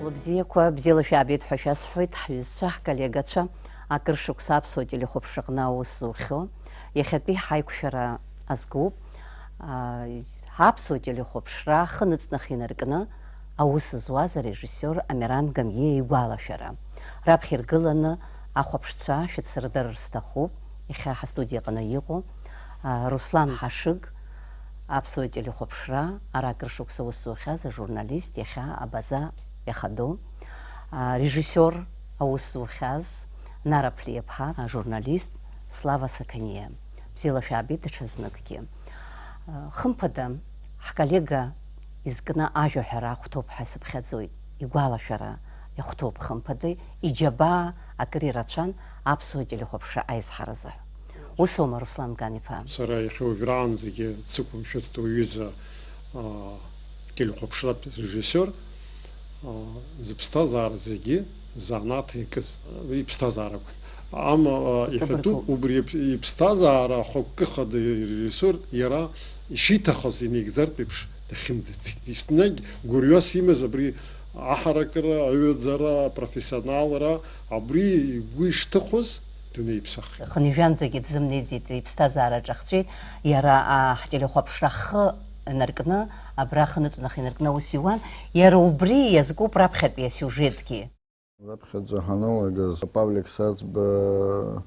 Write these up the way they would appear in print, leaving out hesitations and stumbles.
Лыбзиақәа бзиала шәаабеит ҳәа шәасҳәоит ҳҩызцәа, ҳколлегацәа акыр шықәса аԥсуа телехәаԥшраҟны аус зухьо. Иахьатәи ҳаиқәшәара азгуп. Аԥсуа телехәаԥшра хыныҵнах инаркны аус зуаз арежиссиор Амиран Гамиа игәалашәара. Раԥхьа иргыланы ахәаԥшцәа шәыцрыдырыр сҭахуп. Иахьа ҳастудиаҟны иҟоу Руслан Ҳашыг, аԥсуа телехәаԥшра ара акыр шықәса аус зухьаз ажурналист, иахьа абаза иахаду, режиссиор аус зухьаз Нара Ԥлиаԥҳа, ажурналист Слава Саканиа. Бзиала шәаабеит даҽазныкгьы. Хымԥада ҳколлега изкны ажәаҳәара ахәҭоуп ҳәа сыԥхьаӡоит. Игәалашәара иахәҭоуп хымԥада, иџьабаа акыр ирацәан аԥсуа телехәаԥшра аизҳаразы. Усоума, Руслан Ганиԥа? Сара иахьа-уажәраанӡагьы дсықәымшәацт уҩыза телехәаԥшратә режиссиор зыԥсҭазаара зегьы занааҭ икыз иԥсҭазаарақәа. Иахьатәуп убри иԥсҭазаара ахықәкы режиссиор иара ишиҭахыз инеигӡартә еиԥш дахьымӡацит. Еснагь гәырҩас имаз абри аҳаракыра, аҩаӡара, апрофессионалра, абри игәы ишҭахыз дунеиԥсахит. Хынҩажәанӡагьы дзымнеиӡеит иԥсҭазаара ҿахҵәеит, иара ҳтелехәаԥшра хы инаркны, абра хыныҵнах инаркны аус иуан, иара убри иазкуп раԥхьатәи асиужетгьы. Раԥхьаӡа ҳаналагаз Павлик Сацба,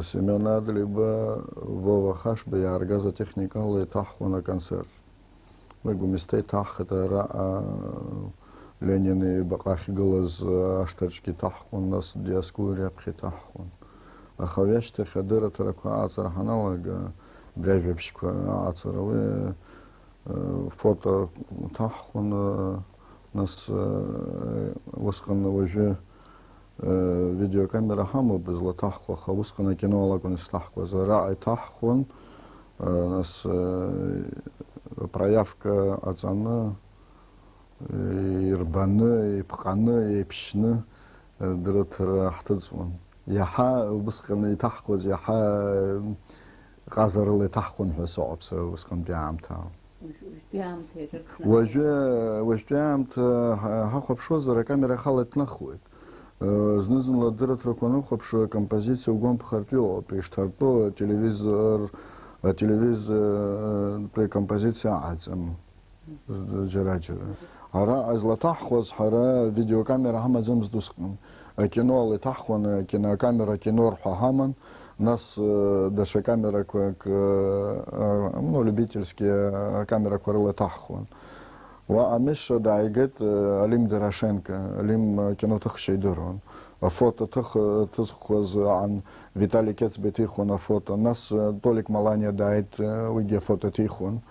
Семен Адлиба, Вова Хашба иааргаз атехникала иҭаҳхуан аконцерт. Уи гәмысҭа иҭаҳхит ара Ленин ибаҟа ахьгылаз ашҭаҿгьы иҭаҳхуан, нас Диаскури аԥхьа иҭаҳхуан. Аха ҩашьҭахь адырраҭарақәа ааҵра ҳаналага, абри ажәабжьқәа ааҵра, уи фото ҭаҳхуан, нас усҟан уажәы видеокамера ҳамоуп излаҭаҳхуа, аха усҟан акино акәын ишҭаҳхуаз. Араҟа иҭаҳхуан, нас проявка аҵаны, ирбаны, иԥҟаны, еиԥшьны дырраҭара ҳҭыҵуан. Иаҳа убысҟан иҭаҳхуаз, иаҳа ҟазарыла иҭаҳхуан ҳәа сыҟоуп сара усҟантәи аамҭала. Уажәтәи аамҭа ҳахәаԥшуазар акамера ахала иҭнахуеит. Зны-зынла адырраҭарақәа аныхәаԥшуа акомпозициа угәамԥхартә иҟоуп, ишҭартәу ателевизортәи акомпозициа ааӡам џьара-џьара. Араҟа излаҭаҳхуаз ҳара видеокамера ҳамаӡамызт усҟан. Акиноала иҭаҳхуан, акинокамера акинор ҳәа ҳаман, нас даҽа камерақәак, любительские камерақәа рыла иҭаҳхуан. Уаҟа Миша дааигеит Алим Дорошенко, Алим акиноҭыхшьа идыруан. Афото ҭызхуаз ан Виталий Кецба иҭихуан афото, нас Толик Маланиа дааит, уигьы афото иҭихуан.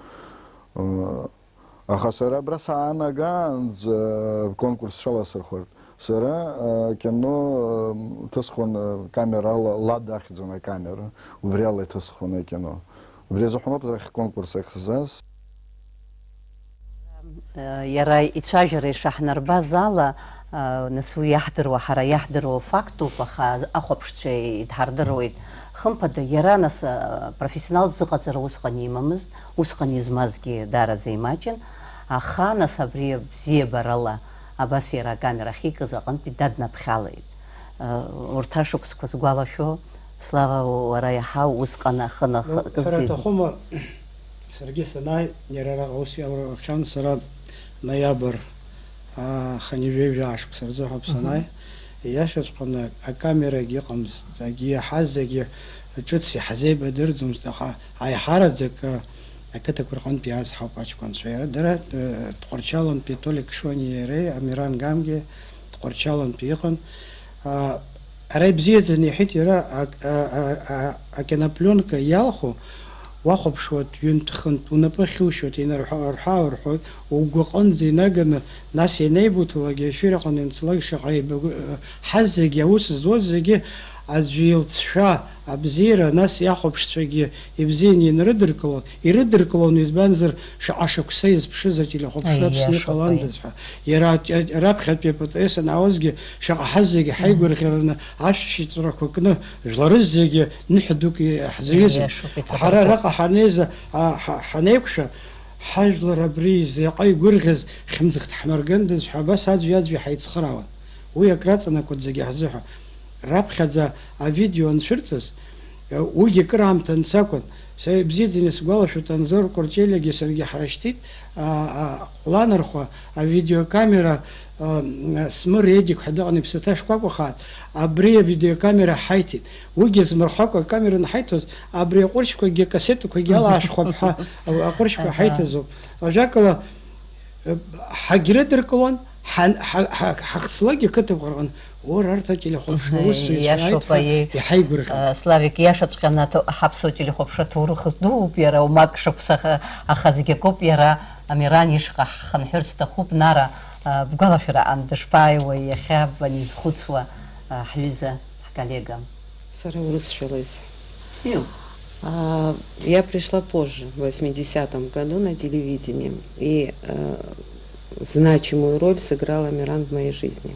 Аха сара абра саанагаанӡа конкурс шаласырхәартә, сара кино ҭысхуан камерала, Лада ахьӡын акамера, убри ала иҭысхуан акино. Убри азыҳәаноуп ахь конкурс ахьзаз. Иара ицәажәара ишаҳнарбаз ала, нас уи иаҳдыруа, ҳара иаҳдыруа фактуп, аха ахәаԥшцәа идҳардыруеит. Хымԥада иара нас профессионал дзыҟаҵара усҟан имамызт, усҟан измазгьы даараӡа имаҷын, аха нас абри бзиабарала абас иара акамера ахьикыз аҟынтәи даднаԥхьалеит. Урҭ ашықәсқәа згәалашәо, Слава, уара иаҳа усҟан ахынаҭахума саргьы санааи, иара араҟа ус иалахьан, сара ноиабр ханижәеижәа ашықәса рзыҳәоуп санааи, ииашаҵәҟьаны акамерагьы ыҟамызт, иаҳаз зегьы ҿыц иҳазеибадырӡомызт, аха аиҳараӡак ақыҭақәа рҟынтәи иазҳауп аҷкәынцәа. Иара дара Тҟәарчалнтәи Толик Шони иареи, Амиран Гамгьы Тҟәарчалнтәи иҟан. Ара ибзиаӡаны иҳәеит, иара акинопленка иалху уахәаԥшуа ҩынтә-хынтә унапы ахьушьуеит, инарҳәа-рҳәоит, угәы аҟынӡа инаганы, нас ианеибуҭалак, ефир аҟны ианцалак, шаҟа ҳаз зегьы, аус зуаз зегьы аӡәы илҵшәа, абзиара, нас иахәаԥшцәагьы ибзианы ирыдыркылон, избанзар шаҟа шықәса изԥшыз ателехәаԥшра Аԥсны иҟаландаз ҳәа. Иара раԥхьатәи апатес анаауазгьы шаҟа ҳаз зегьы ҳаигәырӷьараны ашәшьыҵәрақәа кны жәларыз зегьы ныҳә дук ҳзаҩызан. Ҳара араҟа ҳанеиза ҳанеиқәшәа, حاجلر أبريز يقاي قرغز خمزق تحمرقندز حباس هاد جاد في حيث خراون ويكرات أنا كنت زقي حزوحة راب خذا فيديو نشرتس ويجي كرام تنساكن سيبزيد زينس قال شو تنظر كورتيلي جسرجي حرشتيت لانرخوا فيديو كاميرا سمر يدك حداني بستاش كوكو خات أبري فيديو كاميرا حيتي وجز مرخاكو كاميرا نحيتوز أبري قرشكو جي كاسيتو كو جالاش خبحة أو قرشكو حيتزو وجاكلا حجردر كلون حخصلاجي كتب غرغن ورارتا телехоп Славик яшаҵәҟьаны ҳаԥсуа телехоԥшра ҭоурых дууп иара умак шықәса ахазгьакоуп иара Амиран ишҟа ҳхынҳәырц сҭахуп Нара бгәалашәара аан дышԥааиуа иахьа банизхәыцуа ҳҩыза ҳколлега. Сара урысшәала исҳәап. Я пришла позже, в 80-м году на телевидение, и значимую роль сыграл Амиран в моей жизни.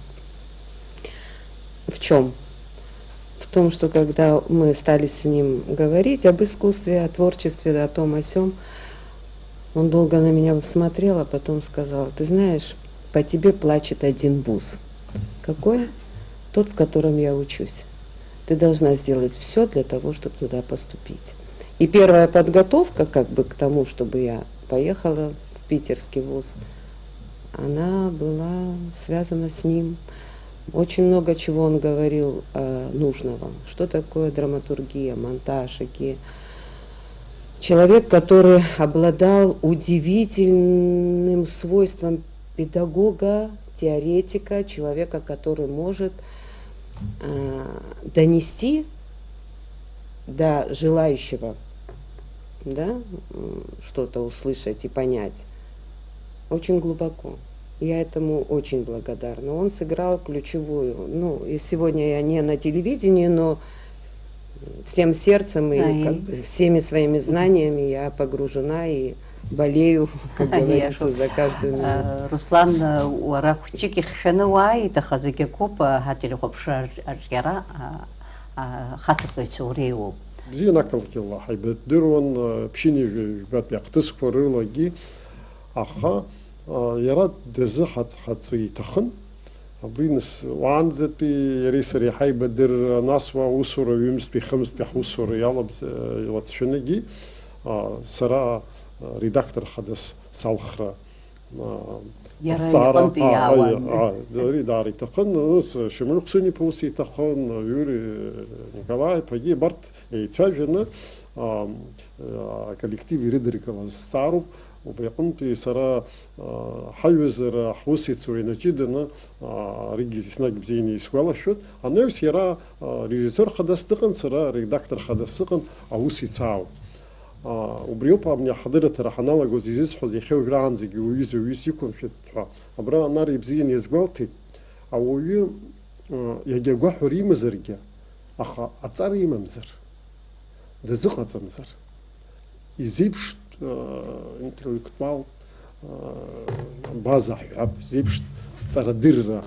В чем? В том, что когда мы стали с ним говорить об искусстве, о творчестве, о том, о сём, он долго на меня смотрел, а потом сказал: ты знаешь, по тебе плачет один вуз. Какой? Тот, в котором я учусь. Ты должна сделать все для того, чтобы туда поступить. И первая подготовка как бы к тому, чтобы я поехала в питерский вуз, она была связана с ним. Очень много чего он говорил нужного. Что такое драматургия, монтаж, человек, который обладал удивительным свойством педагога, теоретика, человека, который может донести до желающего, да, что-то услышать и понять очень глубоко. Я этому очень благодарна. Он сыграл ключевую. Ну, и сегодня я не на телевидении, но всем сердцем и как бы всеми своими знаниями я погружена и болею, как говорится, за каждую минуту. Руслан, уара хучики хшаны уаи тахазыгекоп хателехопша аржгара хацыркайцу уреу. Бзиан акалкилла хайбеддирон пшини бат яқтыс форылаги аха يراد دزحت حتى يتخن أبرينس وعنزت بيريسري حي بدر ناسوا وصورة يمس بخمس بحوصورة يلا بس يلاتشنجي سرا ريداكتور حدث سالخرا يرى داري داري تخن شمال قصني بوسي تخن يوري نيكولاي بيجي برت يتفاجئنا коллектив ريدريكا ستارو وبيقوم سرا حيوزر حوسي تسوينا جدا ريجي سناج بزيني سوالا شوت أنا يسيرا ريجيسور خدس تقن سرا ريداكتور خدس تقن حوسي تاو وبريوبا من حضرت رحنا لا جوزيز حزي خيو غرانزي جويزو ويسيكون في تحا أبرا ناري بزيني زغالتي أو يجي جوا حري مزرجة أخا أتصاري ممزر دزق أتصمزر يزيبش интеллектуал база хаб зибшт царадыр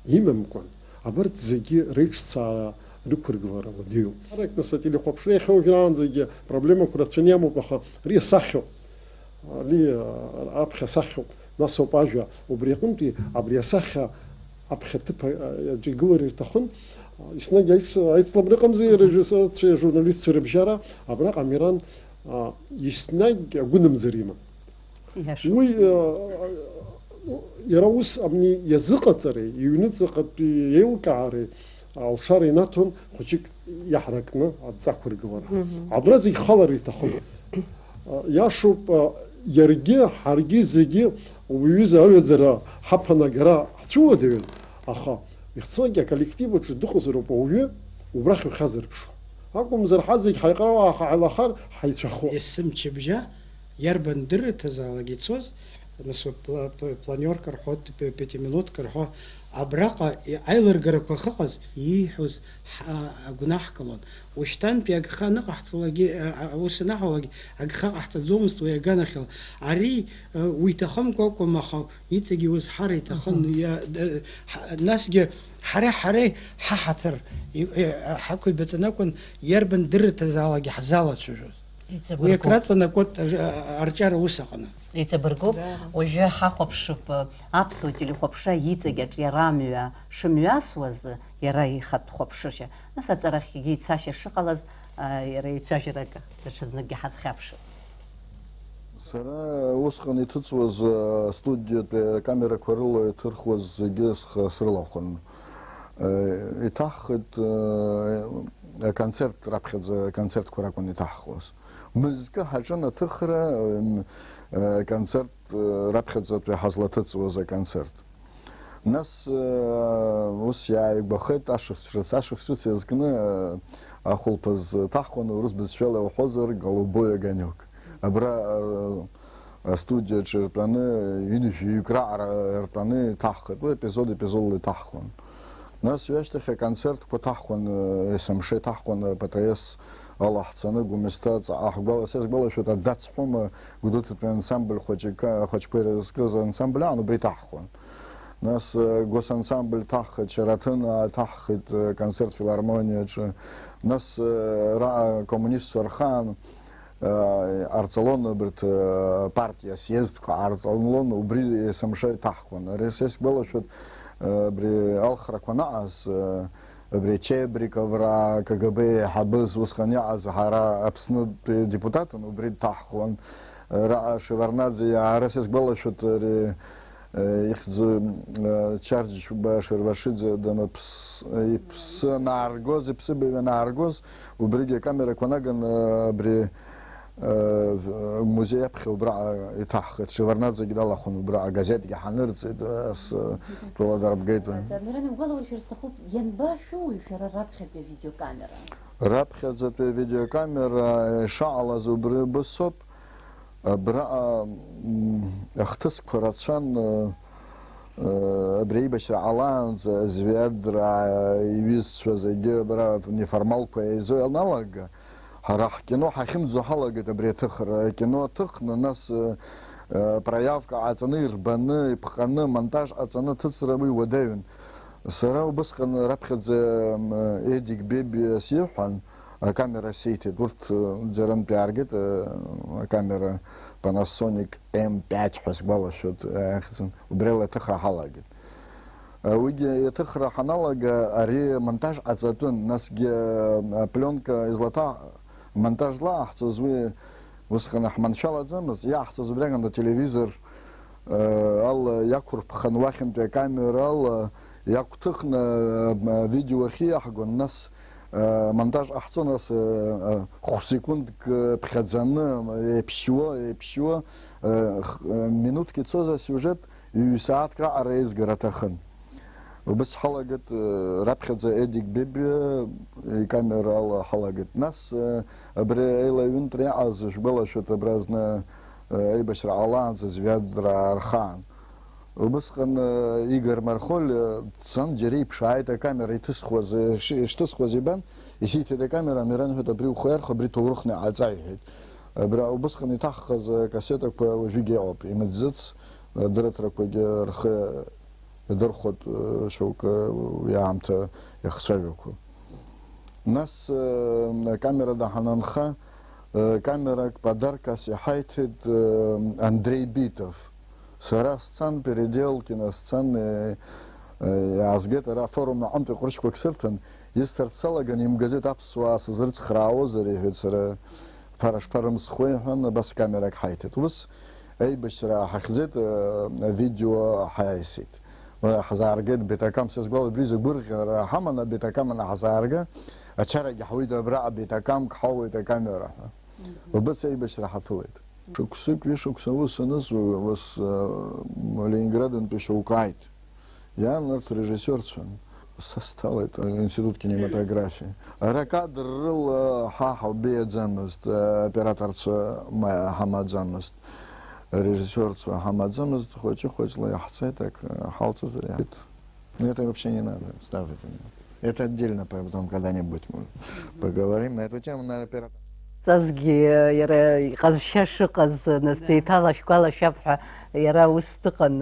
имамкон абарт зиги речца рукурглара водил рек на сатили хопшре хогран зиги проблема курацняму баха ри сахо ли апха сахо насопажа обрекунти абрия саха апхетп жиглори тахон исна гайс айцлабрекам зи режиссер журналист сурбжара абрак Амиран يسناج قدم زريمة. وي يراوس أبني يزقة تري يونتزقة يلقاري أو شاريناتهم خشيك يحرقنا أتذكر جوارا. عبرزي خالري تخل. ياشوب يرجع حرجي زجي ويوزع ويزرع حبنا جرا شو دين أخا يخصني كالكتيب وتشدخل زروبا ويا وبرخ خزر بشو. هاكم زر حزق حيقرأوا على آخر حيتشخو. اسم تشبجا يربن در تزال جيتسوز نسوا بلانيور كرحوت 5 минут كرحو أبرقة أيلر جرك خقز يحوز جناح كلون وشتان بيج خانق احتلاجي وسناحه أجخا احتزومست ويجانا خل عري ويتخم كوكو مخا يتجي وز حري تخن يا الناس جا حري ححتر حكوا بتناكون يربن در تزال حزالة شجوز Уи акраҵанакуеит арҿиара ус аҟны. Иҵабыргуп, уажәы ҳахәаԥшып аԥсуа телехәаԥшра иҵегьаҿ иара амҩа шымҩасуаз, иара ихатә хәаԥшышьа. Нас аҵарахьгьы ицашьа шыҟалаз, иара ицәажәарак даҽазныкгьы ҳазхьаԥшып. Сара усҟан иҭыҵуаз студиатә камерақәа рыла иҭырхуаз зегьы срылахәын. Иҭаҳхит аконцерт раԥхьаӡа аконцертқәа ракәын иҭаҳхуаз. Мызкы ҳаҿын аҭыхра концерт раԥхьаӡатәи ҳазлаҭыҵуаз аконцерт. Нас ус иааигәахеит ашықәс иазкны ахәылԥаз ҭаҳхуан урыс бызшәала иуҳәозар голубой огонек. Абра астудиаҿы иртәаны ҩынҩажәаҩык раҟара иртәаны иҭаҳхит. Уи епизодла иҭаҳхуан. Нас ҩашьҭахь аконцертқәа ҭаҳхуан, есымша иҭаҳхуан ПТС ала ҳцаны Гәымсҭа ҵаҟа сазгәалашәоит адацҳәыма гәдоуҭатәи ансамбль хәыҷқәа ирызкыз ансамбль аан убри иҭаҳхуан. Нас госансамбль ҭаҳхит, Шараҭын ҭаҳхит концерт филармониаҿы. Нас раҟа коммунистцәа рхаан ҟарҵалон абарҭ партиа съездқәа ҟарҵалон, убри есымша иҭаҳхуан. Ари сазгәалашәоит абри алхрақәа наҟаз абри Чебриковра, КГБ ҳабыз усҟан иаҟаз ҳара Аԥснытәи депутатын убри дҭаҳхуан. Раҟа Шеварднаӡе иаара сазгәалашәоит ари ихьӡы Чарџьба Шервашиӡе иԥсы анааргоз, иԥсыбаҩ анааргоз, убригьы акамерақәа наган абри музеи аԥхьа убраҟа иҭаҳхит. Шеварднаӡегьы далахәын убраҟа газеҭгьы ҳанырҵеит, тәыладарбгеит. Мирон игәалауршәар сҭахуп, ианбашәоуи шәара раԥхьатәи авидеокамера? Раԥхьаӡатәи авидеокамера ишаҟалаз убри бысоуп. Абраҟа ахҭысқәа рацәан абри аибашьра ҟалаанӡа Звиадра иҩызцәа зегьы абра неформалқәа еизо ианалага, ҳара ҳкино ҳахьымӡо ҳалагеит абри аҭыхра. Акино аҭыхны, нас проявка ҟаҵаны, ирбаны, иԥҟаны, монтаж ҟаҵаны ҭыҵра уи уадаҩын. Сара убысҟан раԥхьаӡа Едик Беби сиҳәан, акамера сиҭеит. Урҭ џьарантәи иааргеит акамера Panasonic M5 ҳәа сгәалашәоит ахьӡын. Убрила аҭыхра ҳалагеит. Уигьы аҭыхра ҳаналага ари монтаж ҟаҵатәын. Насгьы апленка излаҭа монтаж злааҳҵоз уи усҟан ҳманшәалаӡамызт. Иааҳҵоз убриаган ателевизор ала иақәырԥхан уахьынтәи акамера ала иақәҭыхны видео ахьы иаҳгон. Нас монтаж ҟаҳҵон, нас секундк ԥхьаӡаны еиԥшьуа минуҭк ицоз асиужет ҩ-сааҭк раҟара еизгара аҭахын. Убас ҳалагеит раԥхьаӡа Едик Беби икамера ала ҳалагеит. Нас абри аилаҩынтра иаҟаз шәгәалашәоит абра зны аибашьра ҟалаанӡа Звиадра рхаан. Убысҟан Игор Мархоль дцан џьара иԥшааит акамера ишҭысхуаз ибан, исиҭеит акамера, Мирон иҳәеит абри ухаирхо, абри ҭоурыхны иҟаҵа иҳәеит. Убысҟан иҭаҳхыз акассетақәа уажәыгьы иҟоуп, имыӡыц, дырыҭрақәагьы рхы идырхәоит шьоукы уи аамҭа иахцәажәақәо. Нас акамерада ҳананха, камерак подаркас иҳаиҭеит Андрей Битов. Сара сцан переделкина, сцан иаазгеит ара афорум аҟынтәи ҟәрышьқәак сырҭан, исҭарц салаган имгазеит аԥсуаа сызрыцхраауазар иҳәеит. Сара ԥара шԥарымсхуеи иҳәан, абас камерак ҳаиҭеит. Ус аибашьра ҳахьӡеит, авидео ҳаиасит. Ҳазааргеит Бетакам, сазгәала убри зыгәырӷьара ҳаманы Бетакамана ҳазаарга, ачарагьы ҳуит абраҟа Бетакамк ҳауеит акамера ҳәа. Убас аибашьра ҳаԥылеит. Шықәсык ҩышықәса ус анызу, ус Ленинградынтәи шьоук ааит. Иан урҭ режиссиорцәан. Сасҭалеит институт кинематографиа. Ара кадр рыла ҳа ҳаубеиаӡамызт, операторцәа ҳамаӡамызт, режиссиорцәа ҳамаӡамызт, хәыҷы-хәыҷла иаҳцеит, ҳалҵызар иаҳит. Но это вообще не надо ставить. Это отдельно потом когда-нибудь мы поговорим на эту тему, на оператор. Ҵазгьы иара иҟазшьа шыҟаз нас деиҭалашәгәалашәап ҳәа иара ус дыҟан,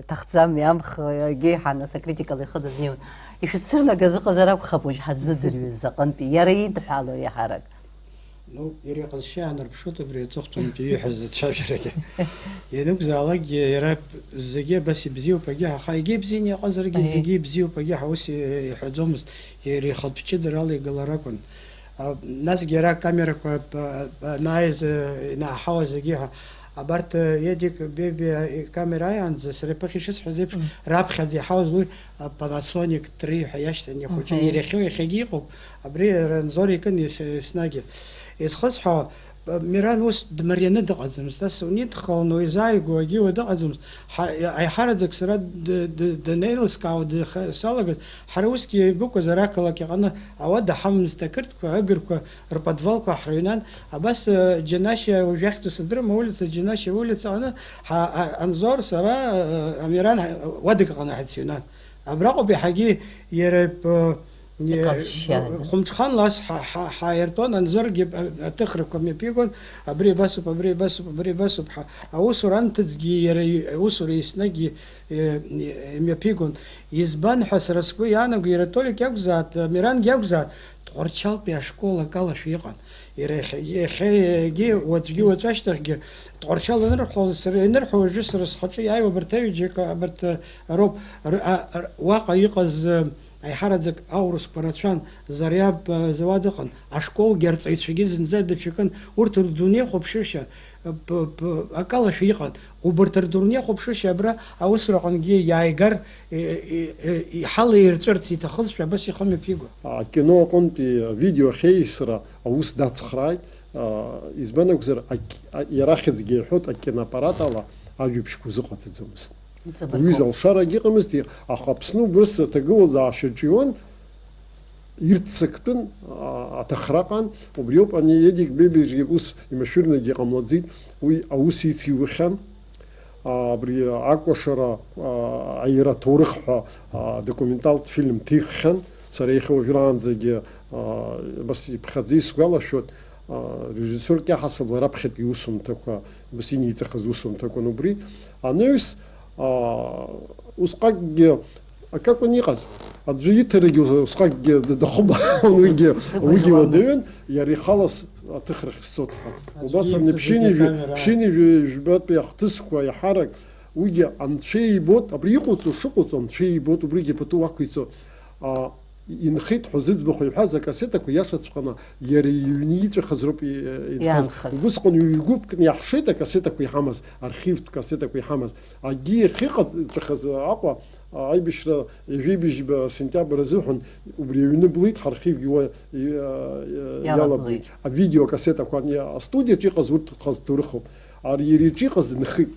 иҭахӡам иамхгьы нас акритикала ихы дазнеиуан. Ишәыцәырнагаз ыҟазар акәхап уажә ҳаззыӡырҩыз заҟантәи, иара идҳәало иаҳарак. Ну, иара иҟазшьа аанарԥшуеит абри аҵыхәтәантәи ииҳәаз ацәажәарагьы. Ианакәзаалак иара зегьы абас ибзиоуп ҳәагьы аха егьи ибзианы иҟазаргьы зегьы ибзиоуп ҳәагьы ус иҳәаӡомызт. Иара ихатә ҷыдарала игылара акәын. Насгьы иара акамерақәа анааиз инааҳауа зегьы абарҭ Едик Беби икамера ааиаанӡа сара иԥыхьа ишысҳәаз еиԥш раԥхьаӡа иҳауаз уи Panasonic 3 ҳәа иашьҭан ихәыҷы иара иахьагьы иҟоуп. Абри Анзор икын еснагьы. Изхысҳәо Миран ус дмарианы дыҟаӡамызт. Ас унидхаланы уизааигәоугьы уа дыҟаӡамызт. Аиҳараӡак сара данеилыскаауа салагаз, ҳара усгьы еибыкәыз арақалақь иҟаны ауада ҳамамызт ақырҭқәа, агырқәа, рподвалқәа ҳрыҩнан. Абас Џьанашьа уажә иахьтәу сыдырам аулица, Џьанашьа улица аҟны Анзор сара Амиран уадак аҟны ҳацыҩнан. Абраҟоуп иаҳагьы иара Хәымҽхан лас ҳаиртәон, Анзоргьы аҭыхрақәа мҩаԥигон, абри абасоуп, абри абасоуп, абри абасоуп ҳәа. Аусура анҭыҵгьы иара аусура еснагьы мҩаԥигон. Избан ҳәа сара сгәы иаанаго иара Толик иакәзаат, Амирангьы иакәзаат, Тҟәарчалтәи ашкол акалашәа иҟан. Иара иахьагьы уаҵәгьы уаҵәы ашьҭахьгьы Тҟәарчал анырҳәо, сара ианырҳәо уажәы сара схаҿы иааиуа абарҭ аҩыџьагьы абарҭ роуп. Уаҟа иҟаз аиҳараӡак аурысқәа рацәан, Зариаб Завад ыҟан, ашколгьы арҵаҩцәагьы зынӡа даҽакын, урҭ рдунеихәаԥшышьа акалашәа иҟан. Убарҭ рдунеихәаԥшышьа абра аусура аҟынгьы иааигар иҳалаирҵәырц иҭахызшәа абас ихы мҩаԥигон. Акино аҟынтәи видеоахьеисра аус дацхрааит. Избан акәзар иара ахьӡгьы иҳәоит акиноаппарат ала ажәабжьқәа узыҟаҵаӡомызт. Уи залшарагьы ыҟамызт, аха Аԥсны убыс аҭагылазаашьаҿы иуан, ирццактәын аҭахра ҟан, убри ауп ани Едик Бебиагьы ус имашәырнагьы иҟамлаӡеит, уи аус ициуахьан. Абри акәашара аира ҭоурых ҳәа документалтә фильм ҭиххьан, сара иахьа уажәраанӡагьы бас иԥхьаӡа исгәалашәоит, режиссерк иаҳасабала раԥхьатәи иусумҭақәа бас иниҵахыз усумҭақәан убри. Анаҩс усҟакгьы акакәын иҟаз, аӡәы иҭарагьы усҟакгьы дахәмаруан, уигьы уадаҩын, иара ихала аҭыхрахь сцот ҳәа. Убас ԥшьынижә жәбатәи ахҭысқәа иаҳарак уигьы анцәа ибот, абри иҟоуҵо шыҟоуҵо анцәа ибот, убригьы пату уақәиҵо. Инхеит ҳәа зыӡбахә иҳәаз акассетақәа иашаҵәҟьаны иара иҩны иҵәахыз роуп инхаз. Убысҟан ҩ-гәыԥкны иаҳшеит акассетақәа иҳамаз, архивтә кассетақәа иҳамаз. Акгьы иахьыҟаҵәахыз Аҟәа аибашьра ижәибжьба сентиабр азыҳәан убри аҩны блит, ҳархивгьы уа иалаблит. Авидеокассетақәа астудиаҿы иҟаз урҭ ҭоурыхуп. Ари иара иҿы иҟаз нхеит.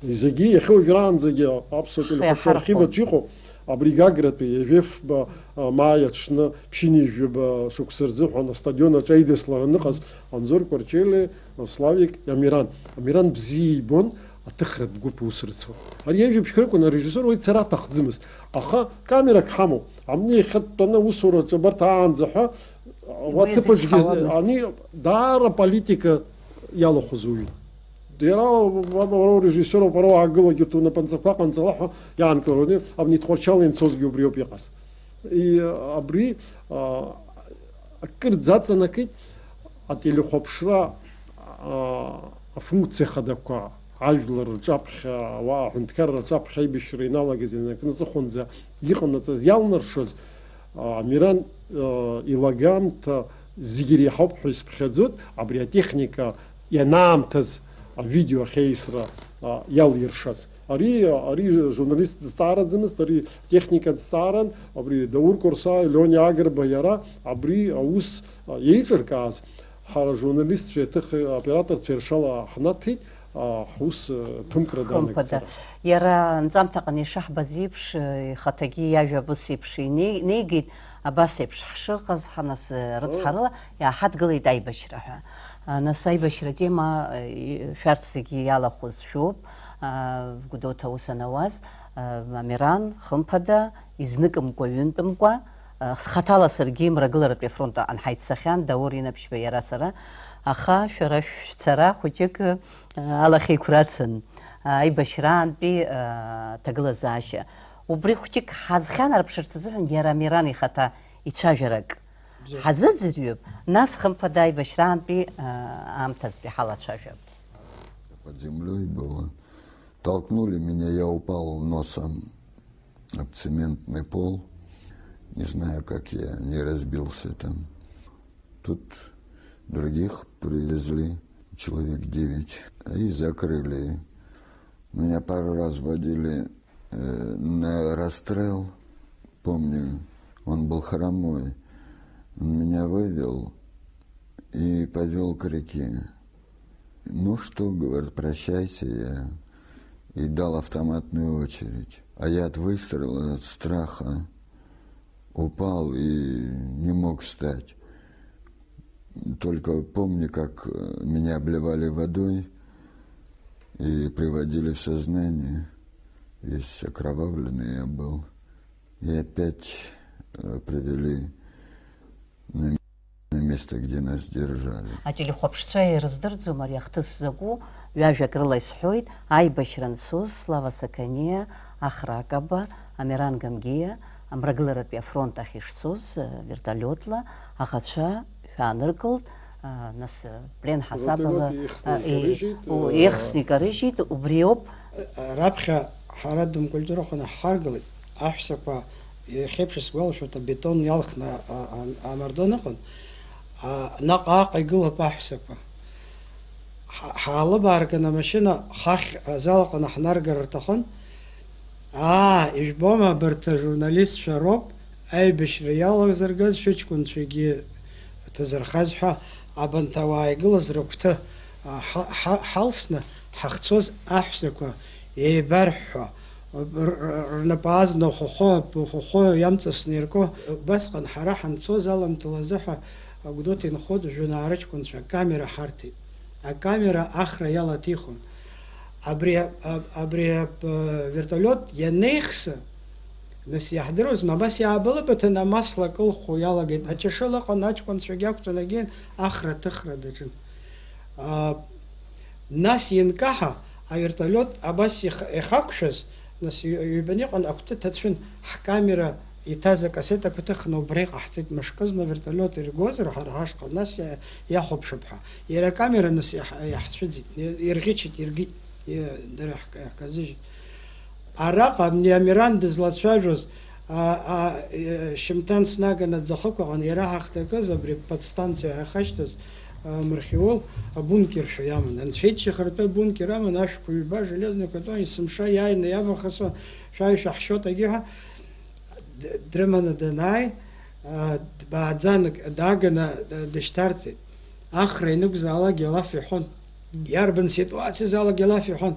Зегьы иахьа уажәраанӡагьы аԥсуа телехәаԥшра архиваҿы иҟоуп. Абри Гагратәи Ежефба Маиа аҽны ԥшьынижәба шықәса рзыҳәан астадион аҿы аидыслара ыҟаз Анзор Кәарчели, Славик, Амиран. Амиран бзиа ибон аҭыхратә гәыԥ ус рыцуа. Ари ажәабжьқәа ракәын, арежиссер уи дцара аҭахӡымызт. Аха камерак ҳамоуп. Амни иахьатәаны усураҿы абарҭ аанӡа ҳәа аҭыԥаҿгьы ани даара политика иалахәыз уаҩын. Иара режиссеруп, ара аагылагьы унапанҵақәа ҟанҵала ҳәа иаанкылараны, абни Тҟәарчал ианцозгьы убри ауп иҟаз. Абри акыр дзаҵанакит ателехәаԥшра афункциа хадақәа, ажәлар рҿаԥхьа, ауаа аҳәынҭқарра рҿаԥхьа аибашьра иналагаз инакныҵыхәанӡа иҟанаҵаз иалнаршоз Амиран илагамҭа зегьы иреиҳауп ҳәа исԥхьаӡоит, абри атехника ианаамҭаз авидео ахьеисра иалиршаз. Ари журналист дызҵаараӡамызт, ари техника дызҵааран, абри Даур Курса, Леониа Агрба иара абри аус иеиҿыркааз ҳара журналистцәа операторцәа иршала ҳнаҭеит, ҳус ҭымкра данагӡара. Иара анҵамҭаҟны ишаҳбаз еиԥш ихаҭагьы иажәа абас еиԥш инеигеит, абас еиԥш ҳшыҟаз ҳанас рыцҳарыла иааҳадгылеит аибашьра ҳәа. Нас аибашьра атема шәарҭ зегьы иалахәыз шәоуп, Гәдоуҭа аус анауаз, Амиран хымԥада изныкымкәа ҩынтәымкәа, схаҭала саргьы мрагыларатәи афронт анҳаиццахьан, Даур инаԥшьба иара сара, аха шәара шәцара хәыҷык алахьеиқәрацын аибашьраантәи аҭагылазаашьа. Убри хәыҷык ҳазхьанарԥшырц азыҳәан иара Амиран ихаҭа ицәажәарак ҳазыӡырҩып, нас хымԥада аибашьраантәи аамҭазтәи ҳалацәажәап. Под землей было. Толкнули меня, я упал носом об цементный пол. Не знаю, как я не разбился там. Тут других привезли, человек 9, и закрыли. Меня пару раз водили на расстрел. Помню, он был хромой. Он меня вывел и повел к реке. Ну что, говорит, прощайся, я. И дал автоматную очередь. А я от выстрела, от страха упал и не мог встать. Только помню, как меня обливали водой и приводили в сознание. Весь окровавленный я был. И опять привели на место, где нас держали. Ателехәаԥшцәа ирыздырӡом ари ахҭыс закәу, ҩажәак рыла исҳәоит, аибашьра анцоз Слава Саканиа, Ахра Акаба, Амиран Гамгиа, амрагыларатәи афронт ахь ишцоз вертолиотла аӷацәа шәааныркылт, нас плен ҳасабала ихсны икарыжьит, убри ауп. Раԥхьа ҳара дымкультурахон ҳҳаргылеит, аҳәсақәа иахьеиԥш исгәалашәоит, абетон иалхны амардон ыҟан, наҟ-ааҟ игылоуп аҳәсақәа. Ҳаалыбаарган амашьына хахь азалаҟны ҳнаргар рҭахын, ижәбома абарҭ ажурналистцәа роуп аибашьра иалагзыргаз шәыҷкәынцәагьы ҭазырхаз ҳәа абанҭ ауаа игылаз рыгәҭы ҳалсны ҳахцоз аҳәсақәа еибарҳәҳәа рнапы аазны ухәыхәы иамҵасны ирко, убасҟан ҳара ҳанцоз аламҭала азыҳәа Гәдоуҭа инхоит жәеинаара ҷкәынцәа акамера ҳарҭеит. Акамера Ахра иалаҭихын. Абри авертолиот ианеихса, нас иаҳдыруазма, абас иаабылыбаҭан амасла кылхәо иалагеит. Аҷашыла ыҟан, аҷкәынцәагьы ақәтәан агьин Ахра ҭыхра даҿын. Нас ианкаҳа авертолиот абас ихақәшәаз, нас ҩбаны иҟан агәҭы ҭацәын, ҳкамера иҭаз акассетақәа ҭыхны убра иҟаҳҵеит, мышкызны авертолиот иргозар ҳара ҳашҟа, нас иахәаԥшып ҳәа. Иара акамера нас иаҳцәыӡит, ирӷьычит, иргит, дара иаҳказыжьит. Араҟа Амиран дызлацәажәоз шьымҭан снаганы аӡахықә аҟан иара ҳахҭакыз, абри подстанциа ҳахашьҭыз Мархиол абункершәа иаман. Анцәеиҭшьа хартәы абункер аман, ашәқәа ҩба, железный катон, есымша иааины иавахысуа, шәаҩ шәаҳшьот агьыҳәа дрыманы данааи, дбааӡан дааганы дышьҭарҵеит. Ахра инықәзаалакгьы алаф иҳәон. Иарбан ситуациазаалакгьы алаф иҳәон.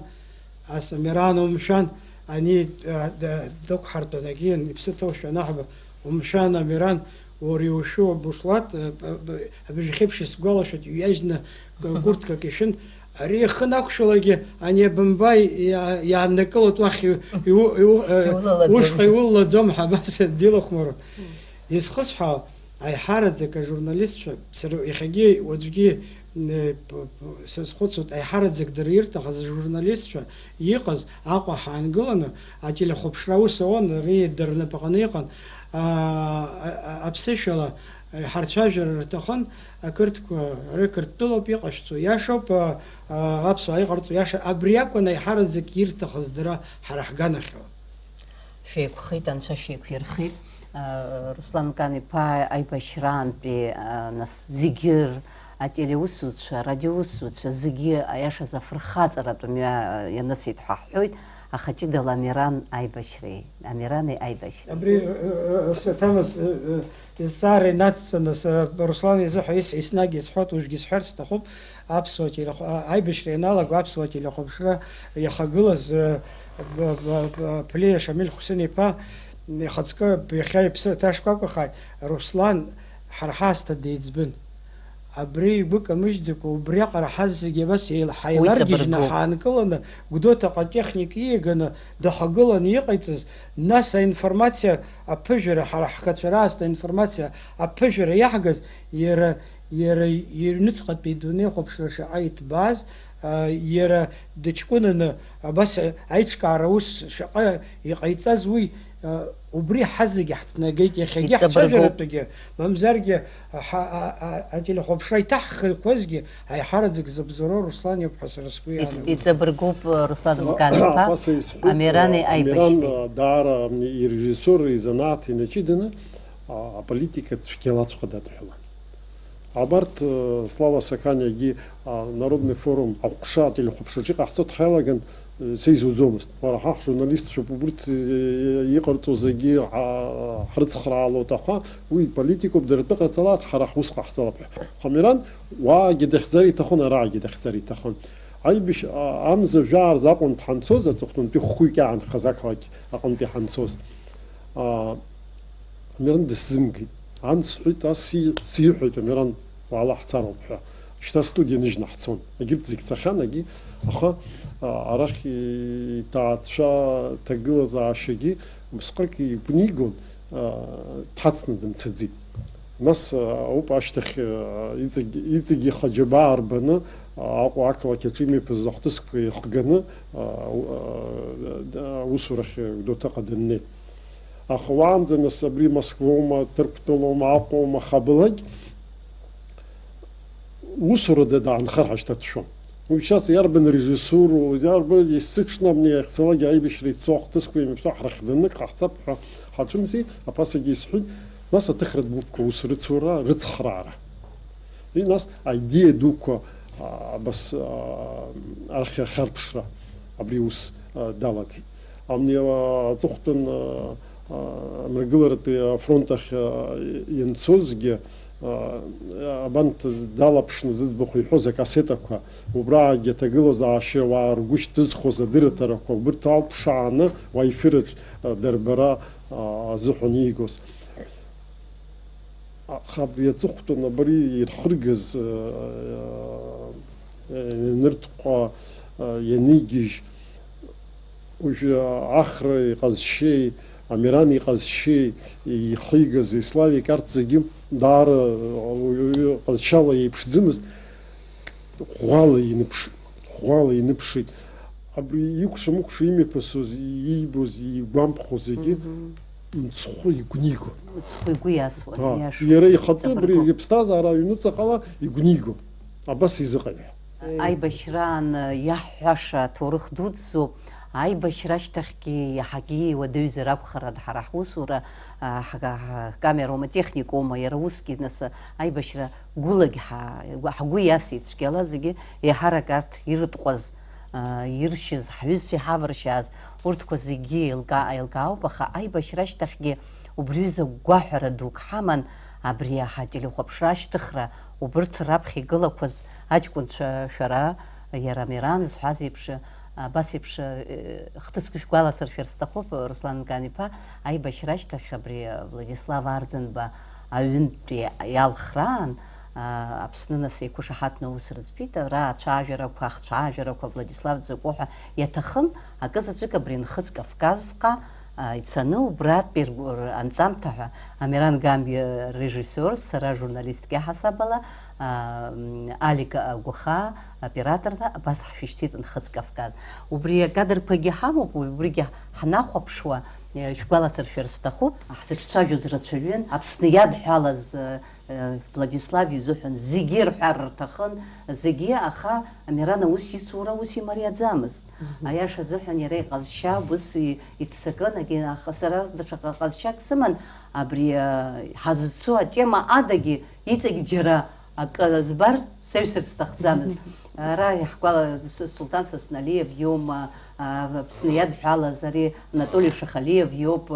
Ас Амиран умшәан, ани дықәҳартәан агьиан, иԥсы ҭоушәа анаҳба, умшәан Амиран, уриушәу бушлат, абыжьхьеиԥш исгәалашәоит, иҩажьны курткак ишәын, ари ихы нақәшәалагьы ани абымба иааннакылоит уахь ушҟа иуллаӡом ҳәа абас дилахәмарон. Изхысҳәаау, аиҳараӡак ажурналистцәа, иахьагьы уаҵәгьы сазхәыцуеит, аиҳараӡак дара ирҭахыз ажурналистцәа иҟаз Аҟәа ҳаангыланы ателехәаԥшра аус ауан, ари дара рнапаҟны иҟан, аԥсышәала ҳарцәажәара рҭахын, ақырҭқәа рықырҭтәылоуп иҟашәҵо, иашоуп аԥсуаа иҟарҵо иаша, абри акәын аиҳараӡак ирҭахыз дара ҳара ҳганахьала. Шәеиқәхеит, анцәа шәеиқәирхеит. Руслан Кан-иԥа аибашьраантәи нас зегьы ателеусуцәа, радиоусуцәа зегьы аиашаз афырхаҵаратә мҩа ианысит ҳәа ҳҳәоит, аха ҷыдала Амиран аибашьреи, Амирани аибашьреи. Абри саҭамыз изҵаара инацҵаны Руслан изыҳәа еснагь исҳәоит, уажәгьы исҳәарц сҭахуп, аибашьра ианалага аԥсуа телехәаԥшра иахагылаз Ԥлиа Шамил Хәсен-иԥа ихаҵкы иахьа иԥсы ҭашкәакәахааит, Руслан ҳара ҳаасҭа деиҵбын. Абри игәы камыжьӡакәа, убриаҟара ҳаз зегьы абас ҳаиларгьежьны ҳаанкыланы, Гәдоуҭаҟа техник ииаганы дахагыланы иҟаиҵаз, нас аинформациа аԥыжәара, ҳара ҳқацәа раасҭа аинформациа аԥыжәара иаҳгаз, иара иҩныҵҟатәи идунеи хәаԥшра шаҟа иҭбааз, иара дыҷкәынаны абас аиҿкаара ус шаҟа иҟаиҵаз уи убри ҳазегьы ҳҭнагеит иахьагьы ҳцәажәаратәгьы мамзаргьы ателехәаԥшра иҭаҳхқәазгьы аиҳараӡак забзоро Руслан иԥҳа сара сгәы иаанагоит. Иҵабыргуп Руслан Мкан-иԥа Амирани аибашьреи. Даара ирежиссер изанааҭ инаҷыданы аполитика цәгьалаҵәҟьа дадҳәалан. Абарҭ Слава Саканиагьы Народный форум аҟәша ателехәаԥшраҿы иҟаҳҵо дҳаилаган сеизуӡомызт. Уара ҳа ҳжурналистцәоуп, урҭ иҟарҵо зегьы ҳрыцхраало аҭахха, уи политикоуп, дара тәы ҟарҵалааит, ҳара ҳус ҟаҳҵалап ҳәа. Амиран уаагьы дахьӡар иҭахын, араагьы дахьӡар иҭахын. Аибашь амза жәаарза аҟынтә ҳанцоз, аҵыхәтәантәи хәҩык иаанхаз ақалақь аҟынтә иҳанцоз, Амиран дысзымгеит. Ан сҳәеит, ас сиҳәеит Амиран, уаала ҳцароуп ҳәа. Шьҭа студиа ныжьны ҳцон. Егьырҭ зегь цахьан, аха арахь иҭаацәа ҭагылазаашьагьы усҟак игәнигон, дҳацны дымцаӡеит. Нас ауп ашьҭахь иҵегьы ихаџьабаа рбаны Аҟәа ақалақь аҿы имеиԥыз ахҭысқәа ихганы аусурахь Гәдоуҭаҟа даннеи. Аха уаанӡа нас абри Москвоума, Ҭырқәтәылоума, Аҟәоума, Хабылагь усурада даанхар ҳашьҭаҭшәон. Уи шьас иарбан режиссуру, иарбан исыҽнамни иахьцалакгьы аибашьра ицо ахҭысқәа имеиԥшу ҳрахьӡаны ҟаҳҵап ҳәа ҳаҿымзи, аԥасагьы исҳәеит, нас аҭыхратә гәыԥқәа ус рыцура, рыцхраара. Нас аидеиа дуқәа абас арахь ахьарԥшра абри ус далагеит. Амни аҵыхәтәан амрагыларатәи афронт ахь ианцозгьы абант далаԥшны зыӡбахә иҳәоз акассетақәа, убраагьы аҭагылазаашьа ауаа ргәы шьҭызхуаз адырраҭарақәа убырҭ ауп ԥшааны уа ефираҿ дарбара азыҳәан иигоз. Аха абри аҵыхәтәан абри ирхыргаз ныртҟәа ианигьежь уажәы Ахра иҟазшьеи, Амиран иҟазшьеи ихигаз Славик арҭ зегьы даара ҟазшьала еиԥшӡамызт, ӷәӷәала иныԥшит. Абри икәша-мыкәша имҩаԥысуаз, иибоз, игәамԥхоз зегьы мцхәы игәнигон. Мцхәы игәы иасуан, иашон. Иара ихатәы абри иԥсҭазаара аҩнуҵаҟала игәнигон. Абас изыҟаиҳәа. Аибашьраан иаҳҳәаша ҭоурых дуӡӡоуп. Аибашьра ашьҭахьгьы иаҳагьы иуадаҩзар акәхарын ҳара ҳусура ҳкамероума, техникоума, иара усгьы нас аибашьра гәылагь ҳгәы иасит цәгьала зегьы еиҳарак арҭ ирытҟәаз, иршьыз, ҳҩызцәа иҳавыршьааз, урҭқәа зегьы еилкаауп, аха аибашьра ашьҭахьгьы убриҩыза гәаҳәара дук ҳаман, абри ҳателехәаԥшра ашьҭыхра, убырҭ раԥхьа игылақәаз аҷкәынцәа шәара, иара Амиран зҳәаз еиԥш, абас еиԥш хҭыск шәгәаласыршәар сҭахуп, Руслан Мкан-иԥа, аибашьра ашьҭахь абри Владислав Арӡынба аҩынтәи иалхраан, Аԥсны нас еиқәышаҳаҭны аус рыӡбеит, ара ацәажәарақәа, ахцәажәарақәа Владислав дзакәу ҳәа иаҭахым, акызаҵәык абри Нхыҵ Кавказҟа ицаны убратәи анҵамҭа ҳәа Амиран Гамби режиссер, сара журналисткы ҳасабала, Алика Агәаха операторна, абас ҳшәышьҭит Нхыҵ Кавказ. Убри акадрқәагьы ҳамоуп, убригьы ҳнахәаԥшуа шәгәаласыршәар сҭахуп, ҳзыҿцәажәоз рацәаҩын, Аԥсны иадҳәалаз Владислав изыҳәан зегьы рҳәар рҭахын, зегьы, аха Амиран аус ицура ус имариаӡамызт. Аиаша азыҳәан иара иҟазшьа ус иццакын, аха сара даҽа ҟазшьак сыман, абри ҳазцо атема адагьы иҵегь џьара акы збар саҩсырц сҭахӡамызт. Ара иаҳгәала Сулҭан Сасналиев иоуп, Аԥсны иадҳәалаз ари Анатолий Шахалиев иоуп,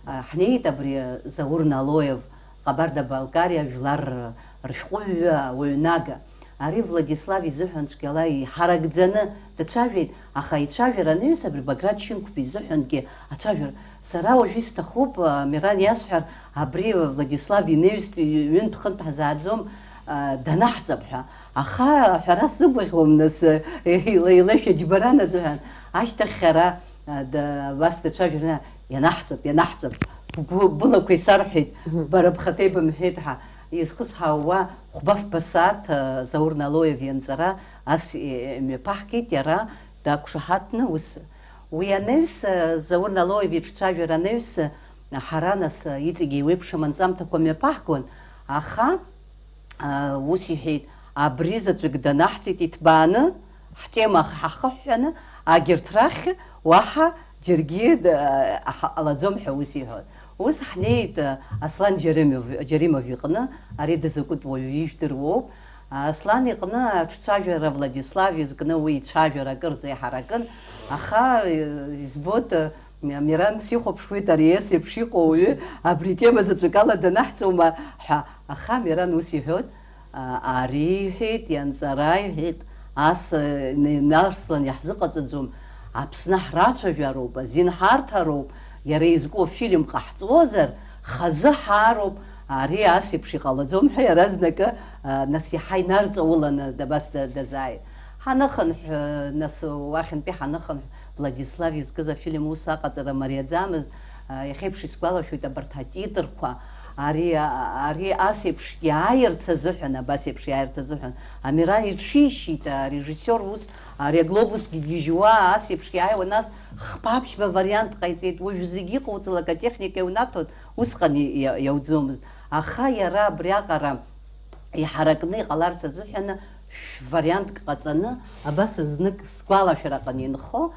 ҳнеит абри Заур Налоев, Ҟабарда-Балкариа жәлар рышәҟәыҩҩы ауаҩнага. Ари Владислав изыҳәан цәгьала иҳаракӡаны дацәажәеит, аха ицәажәара анаҩс абри Баграт Шьынқәба изыҳәангьы ацәажәара. Сара уажәы исҭахуп Амиран иасҳәар, абри Владислав инаҩс ҩынтә хынтә ҳзааӡом данаҳҵап ҳәа. Аха ҳәара сзыгәаӷьуам нас илеишәа џьбаран азыҳәан. Ашьҭахь ара абас дацәажәараны ианаҳҵап. Былақәа исарҳәеит, бара бхаҭа ибымҳәеит ҳәа. Изхысҳауа Хәбаф Басаҭ, Заур Налоев ианҵара, ас мҩаԥаҳгеит иара дақәшаҳаҭны ус. Уи анаҩс Заур Налоевич цәажәара анаҩс ҳара нас иҵегьы еиуеиԥшым анҵамҭақәа мҩаԥаҳгон, аха ус иҳәеит, абри заҵәык данаҳҵеит иҭбааны, ҳтема ҳахыҳәҳәаны, агьырҭ рахь уаҳа џьаргьы ҟалаӡом ҳәа ус иҳәон. Ус ҳнеит Аслан Џьаримов иҟны, ари дазакәытә уаҩы ижәдыруоуп. Аслан иҟны аҿцәажәара Владислав изкны уи ицәажәара акырӡа иҳаракын, аха избоит Миран сихәаԥшуеит ари ес еиԥш иҟоу ауаҩы абри атема заҵәык ала данаҳҵома ҳәа. Аха Миран ус иҳәоит, ари иҳәеит, ианҵара иҳәеит, ас нарслан иаҳзыҟаҵаӡом, Аԥсны ҳрацәажәароуп, азин ҳарҭароуп, иара изку афильм ҟаҳҵозар, хазы ҳаароуп, ари ас еиԥш иҟалаӡом ҳәа иаразнакы нас иаҳа инарҵауланы абас дазааит. Ҳаныхынҳә, нас уахьынтәи ҳаныхынҳә Владислав изкыз афильм ус аҟаҵара мариаӡамызт, иахьеиԥш исгәалашәоит абарҭ атитрқәа, ари ас еиԥш иааирц азыҳәан, абас еиԥш иааирц азыҳәан, Амиран иҽишьит арежиссер ус, ари аглобусгьы гьежьуа ас еиԥш иааиуа, нас хԥаԥшьба вариант ҟаиҵеит, уажә зегьы иҟоуҵалак атехника иунаҭоит, усҟан иауӡомызт. Аха иара абриаҟара иҳаракны иҟаларц азыҳәаны вариантк ҟаҵаны, абас знык сгәалашәараҟны инхо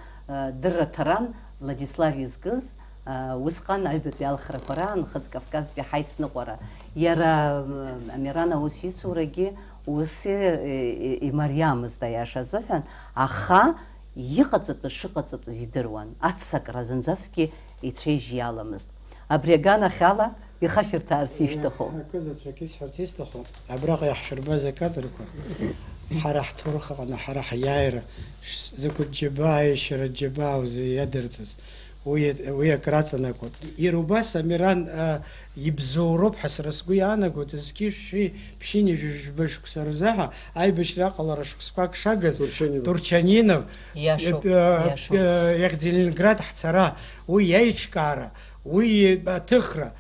Дырра Ҭаран Владислав изкыз усҟан аҩбатәи алхрақәа раан Нхыҵ Кавказтәи ҳаицныҟәара. Иара Амиран аус ицурагьы ус имариамызт аиаша азыҳәан, аха иҟаҵатәыз шыҟаҵатәыз идыруан, аццакра зынӡасгьы ицәеижь иаламызт. Абри аганахь ала ихашәырҭаарц ишьҭаху. Акызаҵәык исҳәарц исҭаху, абраҟа иаҳшәырбаз акадрқәа ҳара ҳҭоурых аҟны ҳара ҳиааира закәытә џьабаа аишьара џьабаауазеи иадырҵаз, уи акраҵанакуеит. Иара убас Амиран ибзоуроуп ҳәа сара сгәы иаанагоит, зқьи ԥшьыни жәба шықәса рзаҳа аибашьра аҟалара шықәсқәак шагаз Турчанинов ихьӡ Ленинград ҳцара, уи иаиҿкаара, уи аҭыхра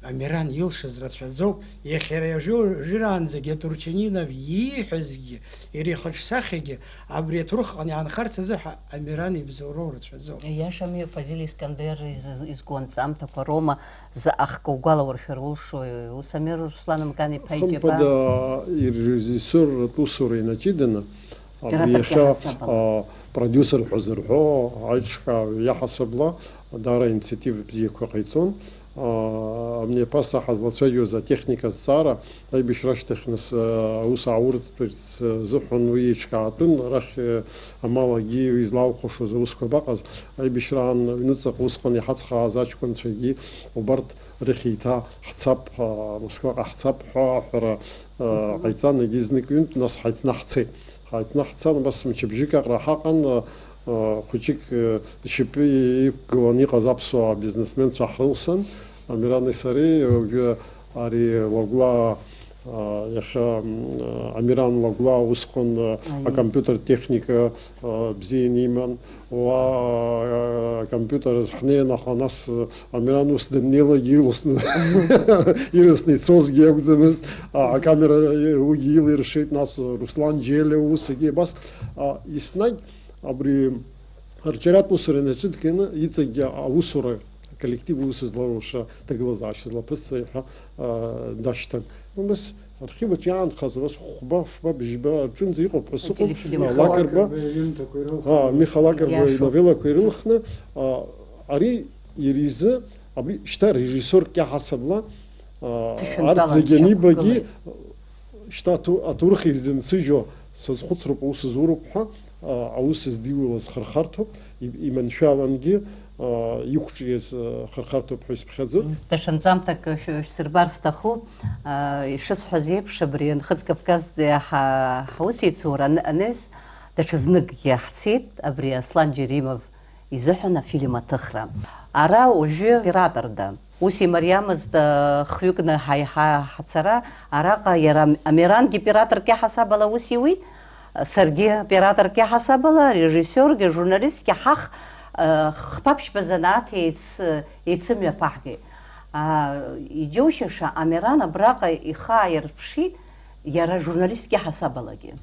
Амиран илшаз рацәаӡоуп. Иахьара жыраанӡагьы Турчанинов ииҳәазгьы, иара ихаҿсахьагьы абри аҭоурыхҟан иаанхарц азыҳәа Амиран ибзоуроу рацәаӡоуп. Иашами Фазил Искандер изку анҵамҭақәа Рома заҟахк угәалауршәар улшои, ус Амир Руслан Мган-иԥа иџьабаа. Хымԥада ирежиссёрратә усура инаҷыданы, абри иахьа продиусер ҳәа зырҳәо аиҿкааҩ иаҳасабла даара инициатива бзиақәа ҟаиҵон. Мҩаԥа саҳа злацәажәоз атехника азҵаара аибашьра ашьҭахь нас аус аауртырц азыҳәан уи еиҿкаатәын, арахь амалагьы излаухәашоз аусқәа абаҟаз, аибашьраан аҩнуҵаҟа усҟан иҳацхрааз аҷкәынцәагьы убарҭ рахь еиҭа ҳцап, Москваҟа ҳцап ҳәа аҳәара ҟаиҵан, егьизнык ҩынтә нас ҳаиҭнаҳцеит. Ҳаиҭнаҳцан, абас мчыбжьык аҟара ҳаҟан, хәыҷык ишьапы иқәгыланы иҟаз аԥсуаа бизнесменцәа ҳрылсын, Амирани сареи, ари лагәла иахьа Амиран лагәла усҟан акомпиутер техника бзианы иман, уа акомпиутераз ҳнеин, аха нас Амиран ус даннеилагьы ирысны ицозгьы акәӡамызт, акамера уигьы илиршеит, нас Руслан Џьелиа усгьы абас еснагь абри арҿиаратә усура инаҿыдкны иҵегьы аусура коллектив ус зларуша ҭагылазаашьа злаԥысҵа ҳәа дашьҭан. Бас архиваҿ иаанхаз абас хәба бжьба аҿынӡа иҟоуп ҳәа сыҟоуп. Миха Лакерба иновелақәа ирылхны, ари иара изы абри шьҭа режиссиорк иаҳасабла арҭ зегьы анибагьы шьҭа аҭоурых изынсыжьуа сазхәыцроуп, аус зуроуп ҳәа аус здиулаз хырхарҭоуп, иманшәалангьы иқәҿиаз хырхарҭоуп ҳәа исԥхьаӡоит. Даҽа нҵамҭак шәсырбар сҭахуп, ишысҳәаз еиԥш абри Нхыҵ Кавказтәи ҳусеицура анаҩс даҽазныкгьы ҳцеит абри Аслан Џьаримов изыҳәан афильм аҭыхра. Ара уажәы операторда ус имариамызт хҩыкны ҳацара, араҟа иара Амирангьы операторк иаҳасабала ус иуит, саргьы операторк иаҳасабала, режиссиоргьы, журналистгьы ҳах хԥаԥшьба занааҭ еицымҩаԥаҳгеит. Иџьоушьаша Амиран абраҟа ихы ааирԥшит иара журналистк иаҳасабалагьы.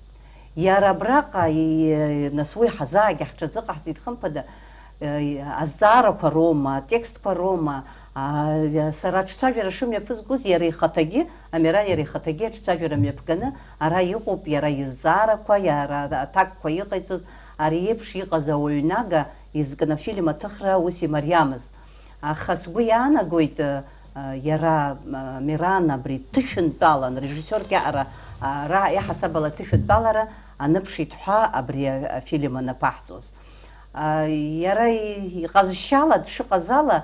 Иара абраҟа нас уи ҳазаагьы ҳҽазыҟаҳҵеит хымԥада азҵаарақәа роума, атекстқәа роума, сара аҿцәажәара шымҩаԥызгоз иара ихаҭагьы, Амиран иара ихаҭагьы аҿцәажәара мҩаԥганы ара иҟоуп иара изҵаарақәа, иара аҭакқәа иҟаиҵоз, ари еиԥш иҟаз ауаҩнага изкны афильм аҭыхра ус имариамызт. Аха сгәы иаанагоит иара Амиран абри ҭышәынтәалан, режиссиорк иаҟара иаҳасабала ҭышәынтәалара аныԥшит ҳәа абри афильм анаԥаҳҵоз. Иара иҟазшьала дшыҟаз ала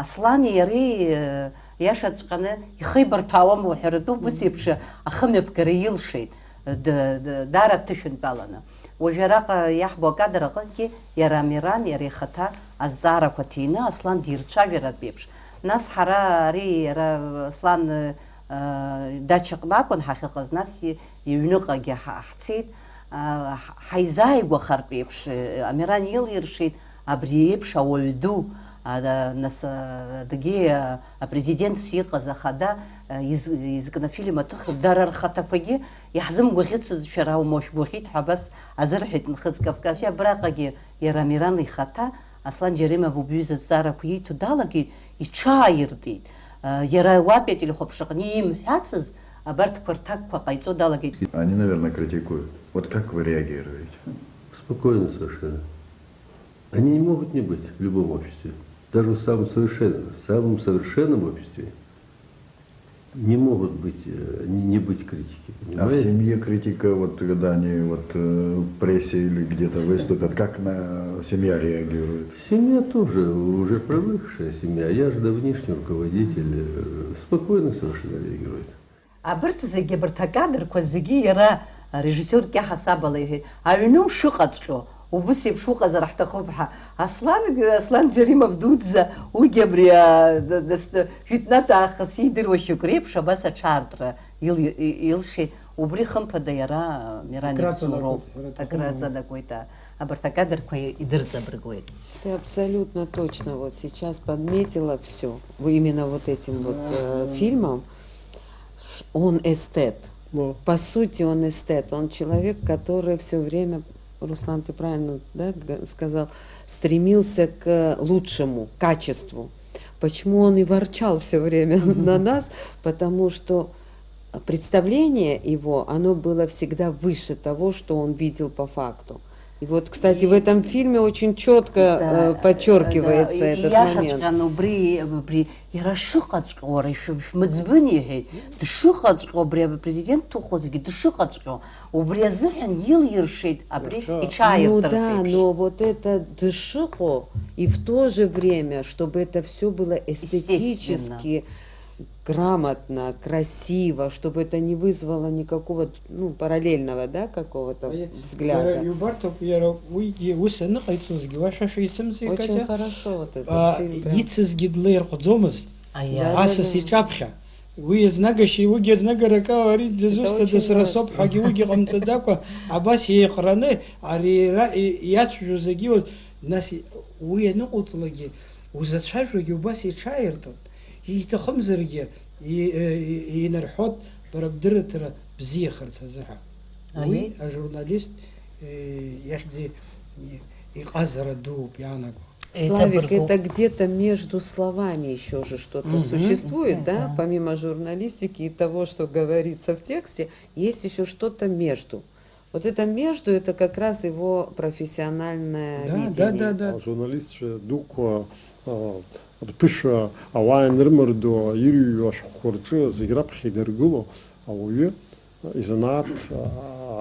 Аслани иареи иашаҵәҟьаны ихеибарҭәаауам уҳәаратәуп, ус еиԥш ахымҩаԥгара илшеит даара ҭышәынтәаланы. Уажәы араҟа иаҳбо акадр аҟынгьы иара Амиран иара ихаҭа азҵаарақәа ҭины Аслан дирцәажәаратә еиԥш. Нас ҳара ари иара Аслан дачаҟны акәын ҳахьыҟаз, нас иҩныҟагьы ҳцеит, ҳаизааигәахартә еиԥш Амиран илиршеит абри еиԥш ауаҩ ду, нас дагьы апрезидентс иҟаз ахада изкны афильм аҭыхра дара рхаҭақәагьы иаҳзымгәаӷьыцыз шәара аума шәгәаӷьит ҳәа абас азырҳәеит Нхыҵ Кавказ. Абраҟагьы иара Амиран ихаҭа Аслан Џьаримов убри азҵаарақәа ииҭо далагеит, иҽааиртит. Иара уатәи ателехәаԥшраҟны имҳәацыз абарҭқәа рҭакқәа ҟаиҵо далагеит. Они, наверное, критикуют. Вот как вы реагируете? Спокойно совершенно. Они не могут не быть в любом обществе. Даже в самом совершенном обществе не могут быть, не быть критики. А в семье критика, вот когда они в прессе или где-то выступят, как семья реагирует? Семья тоже, уже привыкшая семья. Я же давнишний руководитель, спокойно совершенно реагирует. Абарҭ зегьы абарҭ акадрқәа зегьы иара режиссиорк иаҳасабала иҳәеит. Аҩны шыҟаҵәҟьо, убыс еиԥш уҟазар ҳҭахуп ҳәа. Аслан Џьаримов дуӡӡа уигьы абри жәытәнатә аахыс иидыруа шьоук реиԥш абас аҽаартра илшеит. Убри хымԥада иара Амиран ибзоуроуп, агра аҵанакуеит, абарҭ акадрқәа идырҵабыргуеит. Ты абсолютно точно вот сейчас подметила все, именно вот этим вот фильмом. Он эстет. По сути, он эстет. Он человек, который все время, Руслан, ты правильно сказал, стремился к лучшему, качеству. Почему он и ворчал все время на нас? Потому что представление его, оно было всегда выше того, что он видел по факту. И вот, кстати, в этом фильме очень четко подчеркивается этот момент. Иара шыҟаҵәҟьо, уара шәмыӡбын иҳәеит, дшыҟаҵәҟьо абри апрезидент дҭухозгьы дшыҟаҵәҟьо, убри азыҳәан илиршеит абри иҽааиртыртә еиԥш. Ну да, но вот это дшыҟо, и в то же время, чтобы это все было эстетически грамотно, красиво, чтобы это не вызвало никакого, параллельного, какого-то взгляда. Очень хорошо вот это. Ицызгьы длеирҟәӡомызт, асас иҿаԥхьа. Уи знагашьа, уигьы знагарaka ари дзусҭада сара соуп ҳәагьы уигьы ҟамҵаӡакәа абас еиҟраны ари иацәажәо зегьы нас уи аныҟоуҵалакгьы узацәажәогьы убас иҽааиртын. Иҭахымзаргьы инарҳәот бара бдырраҭара бзиахарц азыҳәа. Уи ажурналист иахьӡи иҟазара дууп иаанаго. Славик, это где-то между словами еще же что-то существует, да? Помимо журналистики и того, что говорится в тексте, есть еще что-то между. Вот это между, это как раз его профессиональное видение. Да. Журналист дук пиша авайн рмердо ирю ашхурчы зиграпхи дергуло ауе изанат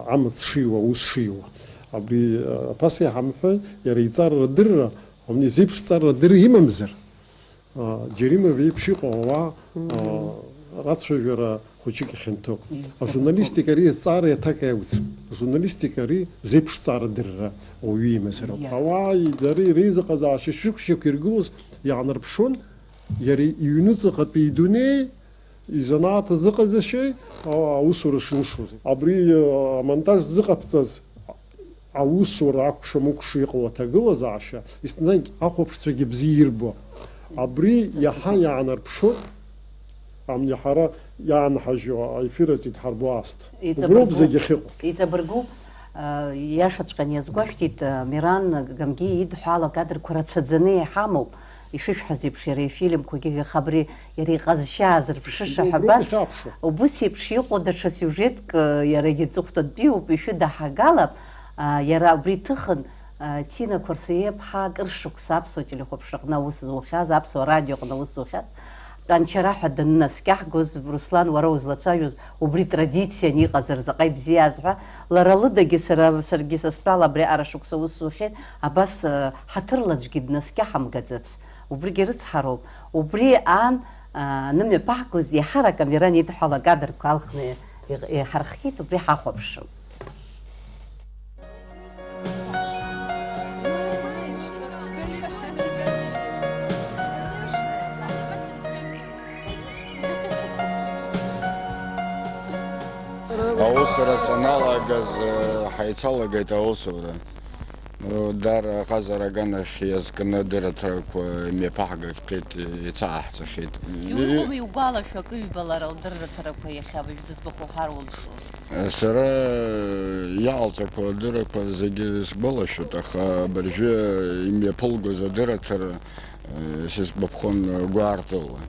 амт шиwa усшиwa абри паси хамхы ярицар дырра амни зипстар дыр имамзер Џьаримов еиԥш иҟоуа рацәажәара хәыҷык ихьанҭоуп. Ажурналистика ари зҵаара иаҭак аиуӡам. Ажурналистика ари зеиԥшҵаара дырра ауаҩы имазароуп. Ауаа идари реизыҟазаашьа шьык-шьык иргылоз иаанарԥшон иара иҩныҵҟатәи идунеи изанааҭ зыҟазашьеи аусура шылшоз. Абри амонтаж зыҟаԥҵаз аусура акәша-мыкәша иҟоу аҭагылазаашьа еснагь ахәаԥшцәагьы бзиа ирбо. Абри иаҳа иаанарԥшон амни ҳара иаанҳажьуа аефираҿ идҳарбо аасҭа. Уброуп зегьы ахьыҟоу. Иҵабыргуп иашаҵәҟьаны иазгәашәҭит Миран Гамгьы идҳәо ала акадрқәа рацәаӡаны иҳамоуп. Ишышәҳәаз еиԥш иара ифильмқәагьы аха абри иара иҟазшьа азырԥшыша ҳәа абас убыс еиԥш иҟоу даҽа сиужетк иарагьы ҵыхәтәатәиуп, ишәыдаҳагалап. Иара абри иҭыхын Тина Қәарсаиаԥҳа акыр шықәса аԥсуа телехәаԥшраҟны аус зухьаз, аԥсуа радиоҟны аус зухьаз, Ҟанчараҳәа даннаскьаҳгоз, Руслан, уара узлацәажәоз, убри традициан иҟазар заҟа ибзиаз ҳәа, лара лыдагьы саргьы састәала абри аҟара шықәса аус зухьеит, абас ҳаҭырлаӡәгьы днаскьаҳамгаӡац. Убригьы рыцҳароуп. Убри аан нымҩаԥаҳгоз иаҳарак Амиран идҳәо ала акадрқәа алхны иҳарххьеит, убри ҳахәаԥшып. Аусура саналагаз ҳаицалагеит аусура. Дар ҟазара аганахь иазкны адырраҭарақәа имҩаԥаҳгахьеит, иҵааҳҵахьеит. Иуҟоума иугәалашәо акы ҩбалара лдырраҭарақәа иахьа абажә зыӡбахә ҳаруалшо? Сара иаалҵақәо адыррақәа зегьы сгәалашәоит, аха абыржәы имҩаԥылгоз адырраҭара сызгәаԥхон гәаартыла.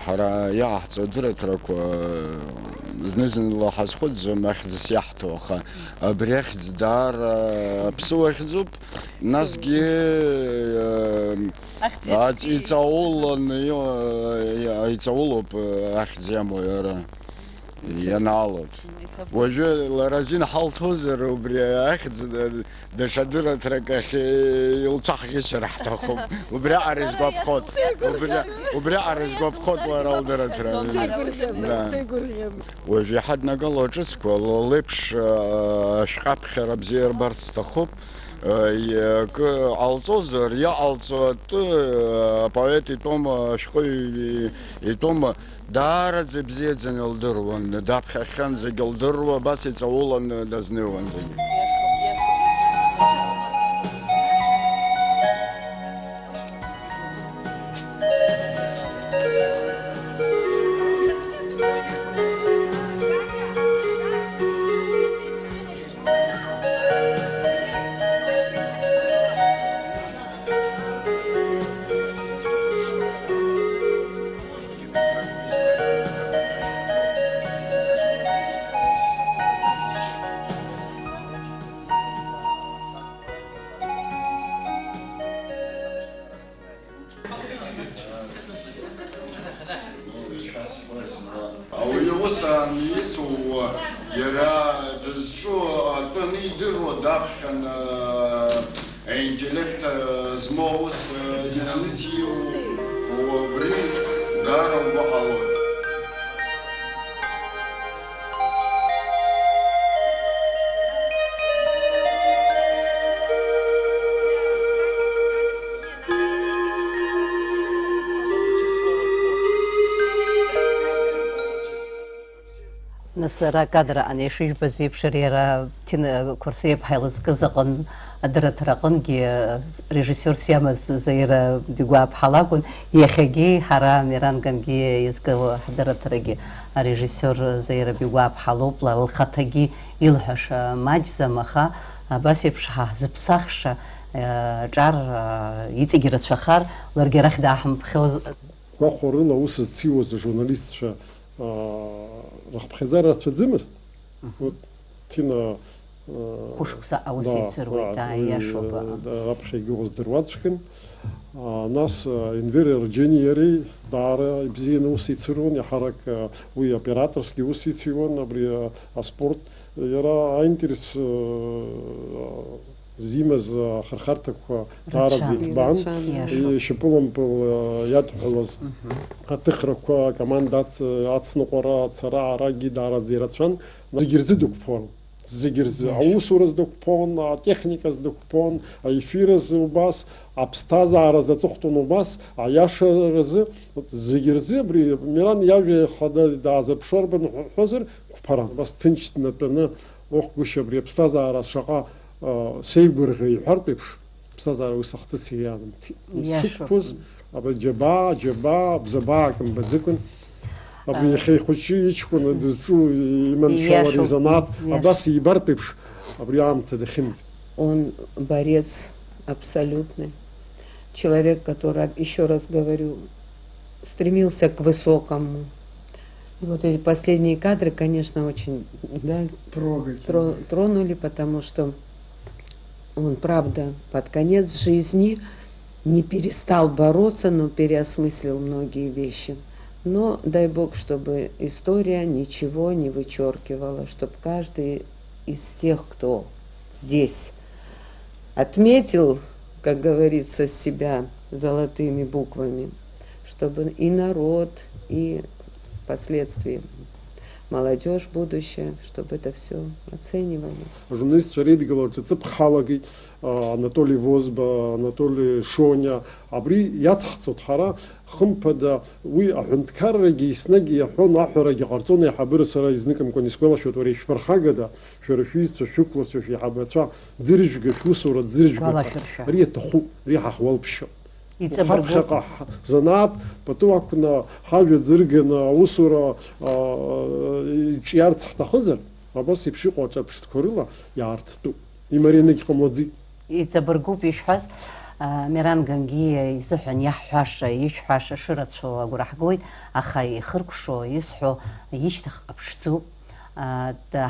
Ҳара иааҳҵо адырраҭарақәа зны-зынла ҳазхәыцӡом ахьӡыс иаҳҭо, аха абри ахьӡ даара аԥсыуа ахьӡуп, насгьы иҵаулоуп ахьӡ иамоу иара ианаалоит. Уажәы лара азин ҳалҭозар убри ахьӡ даҽа дырраҭарак ахь илҿаҳӷьычар ҳҭахуп. Убри аҟара изгәаԥхоит. Убри аҟара изгәаԥхоит лара лдырраҭара. Уажәы иҳаднагало аҿыцқәа леиԥш ашәҟаԥхьара бзиа рбарц сҭахуп. Акы ҟалҵозар, иаҟалҵо атәы апоет итәоума, ашәҟәыҩ итәоума, даараӡа ибзиаӡаны илдыруан, даԥхьахьан зегьы илдыруа, абас иҵаулан дазнеиуан зегьы. Сара акадра анеишыжәбаз еиԥш иара Тина Қәарсаиаԥҳа илызкыз аҟын адырраҭара аҟынгьы режиссиорс иамаз Заира Бигәааԥҳа лакәын, иахьагьы ҳара Миран Гамгьы изкыло ҳдырраҭарагьы арежиссиор Заира Бигәааԥҳа лоуп, лара лхаҭагьы илҳәаша маҷӡам, аха абас еиԥш ҳзыԥсахша ҿар иҵегьы рацәахар, ларгьы арахь дааҳамԥхьоз. Гәахәо рыла ус зциуаз ажурналистцәа рахԥхьаӡара рацәаӡымызт. Тина хәышықәса аус еицыруеит, иашоуп. Раԥхьа игылоз дыруаӡәкын. Нас Енвери Рџьани иареи даара ибзианы ус ицыруан, иаҳарак уи операторски ус ициуан, абри аспорт. Иара аинтерес зимаз ахырхарҭақәа даараӡа иҭбаан, ишьапылампыл иадҳәалаз аҭыхрақәа, акоманда ацныҟәара, ацара, арагьы даараӡа ирацәан. Зегьы рзы дықәԥон. Зегьы рзы аусура дықәԥон, атехника дықәԥон, аефир азы убас, аԥсҭазааразы аҵыхәтәан убас, аиашаразы зегьы рзы абри Миран иажәа хада даазырԥшуа арбан ҳәозар қәԥаран. Абас ҭынч днатәаны уахгәышьа абри аԥсҭазаара шаҟа сеигәырӷьо иҳәартә еиԥш аԥсҭазаара ус ахҭыс ианым. Сықәԥоз џьабаа, бзабаа кымбаӡыкәын. абри ихихучи иҷкәына дызҿу иманшәалари занааҭ абас ибартә еиԥш абри аамҭа дахьымӡа. Он борец абсолютный. Человек, который, еще раз говорю, стремился к высокому. И вот эти последние кадры, конечно, очень тронули, потому что он, правда, под конец жизни не перестал бороться, но переосмыслил многие вещи. Но дай Бог, чтобы история ничего не вычеркивала, чтобы каждый из тех, кто здесь отметил, как говорится, себя золотыми буквами, чтобы и народ, и впоследствии молодежь будущее, чтобы это все оценивали. Журналистцәа реидгыларц иҵыԥхалагеит Анатолий Возба, Анатолий Шониа, абри иацҳҵоит ҳара хымԥада уи аҳәынҭқаррагьы еснагь иаҳәон, аҳәарагьы ҟарҵон, аиҳабыра сара изныкымкәан исгәалашәоит, уара ишәԥырхагада, шәара шәҩызцәа, шәықәлацәа, шәеиҳабацәа ӡыржәга, шәусура ӡыржәга, ари иаҭахуп, ари ҳаҳуалԥшьо. Ҳаԥхьаҟа занааҭ пату акәны ҳажәа ӡырганы аусура иҿиарц ҳҭахызар, абас еиԥш иҟоу аҿырԥштәқәа рыла иаарҭтәуп, имарианагьы ҟамлаӡеит. Иҵабыргуп ишәҳәаз, Миран Гангиа изыҳәан иаҳҳәаша, ишәҳәаша шырацәоу агәра ҳгоит, аха ихыркәшо, исҳәо ишьҭахьҟа ԥшӡоуп.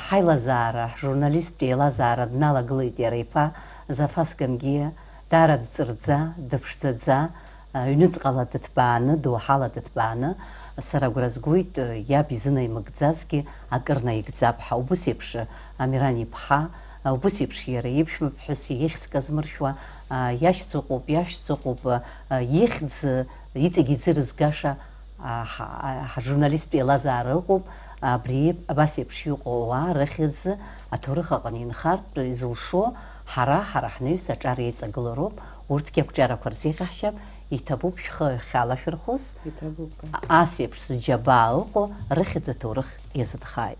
Ҳаилазаара, ҳжурналисттә еилазаара дналагылеит иара иԥа Зафас Гангиа, даара дҵырӡа, дыԥшӡаӡа, ҩныҵҟала дыҭбааны, доуҳала дыҭбааны, сара агәра згоит иаб изынаимыгӡазгьы акыр наигӡап ҳәа. Убыс еиԥш Амиран иԥҳа, убыс еиԥш иара иԥшәма ԥҳәыси ихьӡ казмыршәуа, иашьцыҟоуп, иашьцыҟоуп, ихьӡ иҵегь иӡырызгаша ҳжурналисттә еилазаара ыҟоуп. Абас еиԥш иҟоу ауаа рыхьӡ аҭоурых аҟны инхартә изылшо ҳара ҳнаҩс аҿар еиҵагылароуп. Урҭгьы ақәҿиарақәа рзеиӷьаҳшьап, иҭабуп шәхы ахьалашәырхәыз, ас еиԥш зџьабаа ыҟоу рыхьӡ аҭоурых иазыдхааит.